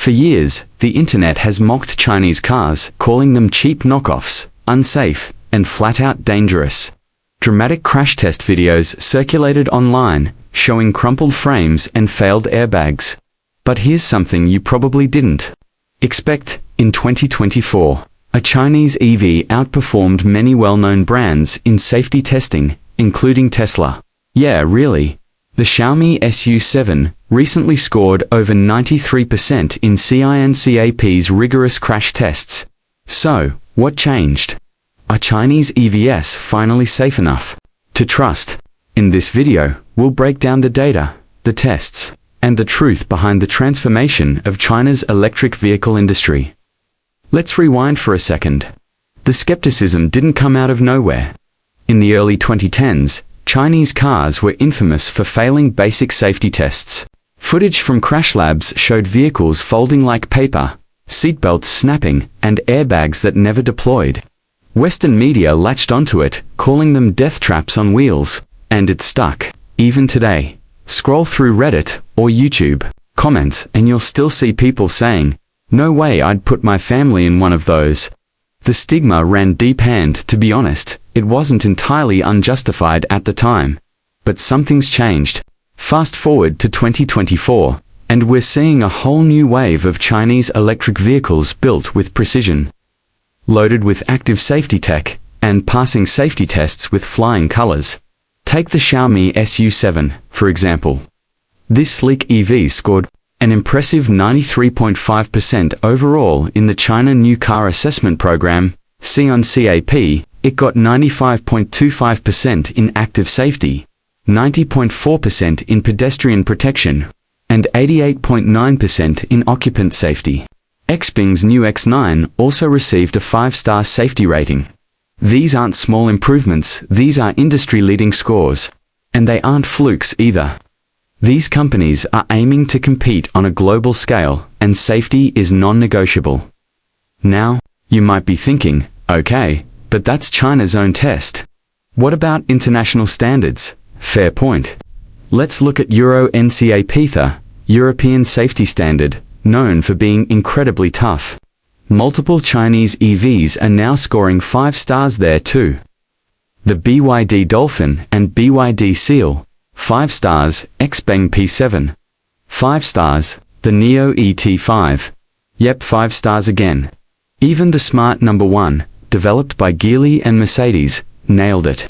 For years, the internet has mocked Chinese cars, calling them cheap knockoffs, unsafe, and flat-out dangerous. Dramatic crash test videos circulated online, showing crumpled frames and failed airbags. But here's something you probably didn't expect. In 2024, a Chinese EV outperformed many well-known brands in safety testing, including Tesla. Yeah, really. The Xiaomi SU7 recently scored over 93% in C-NCAP's rigorous crash tests. So, what changed? Are Chinese EVs finally safe enough to trust? In this video, we'll break down the data, the tests, and the truth behind the transformation of China's electric vehicle industry. Let's rewind for a second. The skepticism didn't come out of nowhere. In the early 2010s, Chinese cars were infamous for failing basic safety tests. Footage from crash labs showed vehicles folding like paper, seatbelts snapping, and airbags that never deployed. Western media latched onto it, calling them death traps on wheels, and it stuck. Even today, scroll through Reddit or YouTube comments and you'll still see people saying, "No way I'd put my family in one of those." The stigma ran deep and, to be honest, it wasn't entirely unjustified at the time. But something's changed. Fast forward to 2024, and we're seeing a whole new wave of Chinese electric vehicles built with precision, loaded with active safety tech, and passing safety tests with flying colors. Take the Xiaomi SU7, for example. This sleek EV scored an impressive 93.5% overall in the China New Car Assessment Program, C-NCAP. It got 95.25% in active safety, 90.4% in pedestrian protection, and 88.9% in occupant safety. XPeng's new X9 also received a 5-star safety rating. These aren't small improvements, these are industry-leading scores. And they aren't flukes either. These companies are aiming to compete on a global scale, and safety is non-negotiable. Now, you might be thinking, okay, but that's China's own test. What about international standards? Fair point. Let's look at Euro NCAP, the European safety standard, known for being incredibly tough. Multiple Chinese EVs are now scoring 5 stars there too. The BYD Dolphin and BYD Seal, 5 stars. XPeng P7, 5 stars. The Neo ET5, yep, 5 stars again. Even the Smart #1, developed by Geely and Mercedes, nailed it.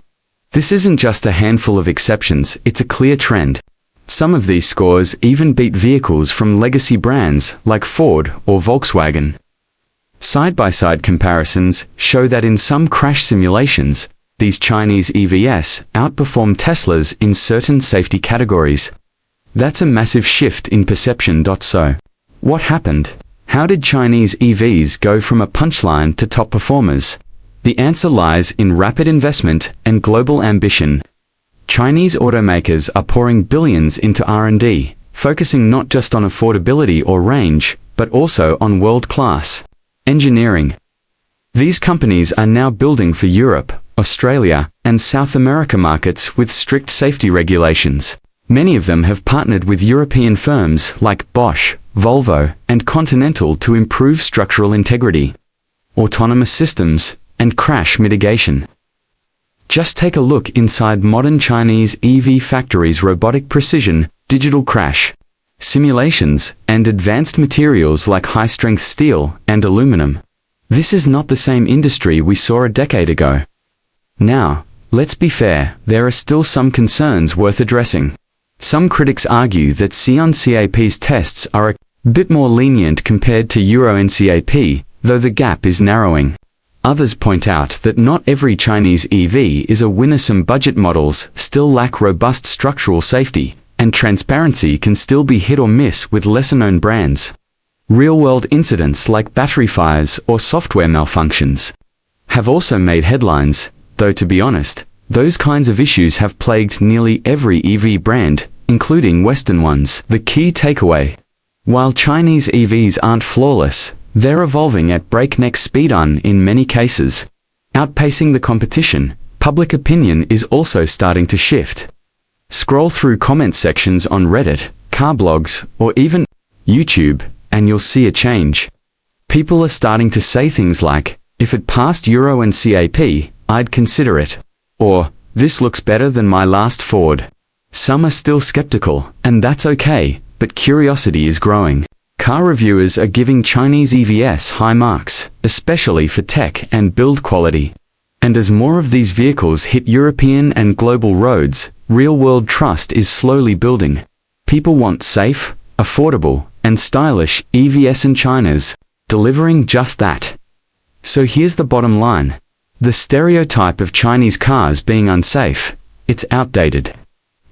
This isn't just a handful of exceptions, it's a clear trend. Some of these scores even beat vehicles from legacy brands like Ford or Volkswagen. Side-by-side comparisons show that in some crash simulations, these Chinese EVs outperform Teslas in certain safety categories. That's a massive shift in perception. So, what happened? How did Chinese EVs go from a punchline to top performers? The answer lies in rapid investment and global ambition. Chinese automakers are pouring billions into R&D, focusing not just on affordability or range, but also on world-class engineering. These companies are now building for Europe, Australia, and South America markets with strict safety regulations. Many of them have partnered with European firms like Bosch, Volvo, and Continental to improve structural integrity, autonomous systems, and crash mitigation. Just take a look inside modern Chinese EV factories' robotic precision, digital crash simulations, and advanced materials like high-strength steel and aluminum. This is not the same industry we saw a decade ago. Now, let's be fair, there are still some concerns worth addressing. Some critics argue that C-NCAP's tests are a bit more lenient compared to Euro NCAP, though the gap is narrowing. Others point out that not every Chinese EV is a winner. Some budget models still lack robust structural safety, and transparency can still be hit or miss with lesser-known brands. Real-world incidents like battery fires or software malfunctions have also made headlines, though to be honest, those kinds of issues have plagued nearly every EV brand, including Western ones. The key takeaway: while Chinese EVs aren't flawless, they're evolving at breakneck speed in many cases. Outpacing the competition, public opinion is also starting to shift. Scroll through comment sections on Reddit, car blogs, or even YouTube, and you'll see a change. People are starting to say things like, if it passed Euro NCAP, I'd consider it. Or, this looks better than my last Ford. Some are still skeptical, and that's okay, but curiosity is growing. Car reviewers are giving Chinese EVs high marks, especially for tech and build quality. And as more of these vehicles hit European and global roads, real-world trust is slowly building. People want safe, affordable, and stylish EVs, and China's delivering just that. So here's the bottom line. The stereotype of Chinese cars being unsafe, it's outdated.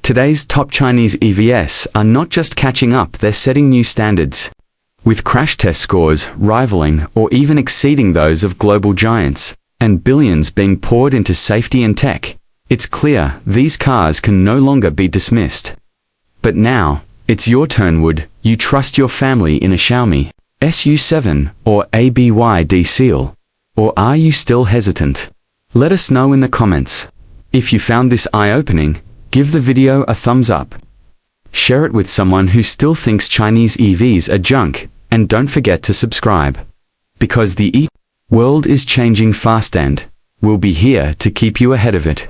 Today's top Chinese EVs are not just catching up, they're setting new standards. With crash test scores rivaling or even exceeding those of global giants, and billions being poured into safety and tech, it's clear these cars can no longer be dismissed. But now, it's your turn. Would you trust your family in a Xiaomi SU7 or a BYD Seal? Or are you still hesitant? Let us know in the comments. If you found this eye-opening, give the video a thumbs up. Share it with someone who still thinks Chinese EVs are junk, and don't forget to subscribe. Because the world is changing fast, and we'll be here to keep you ahead of it.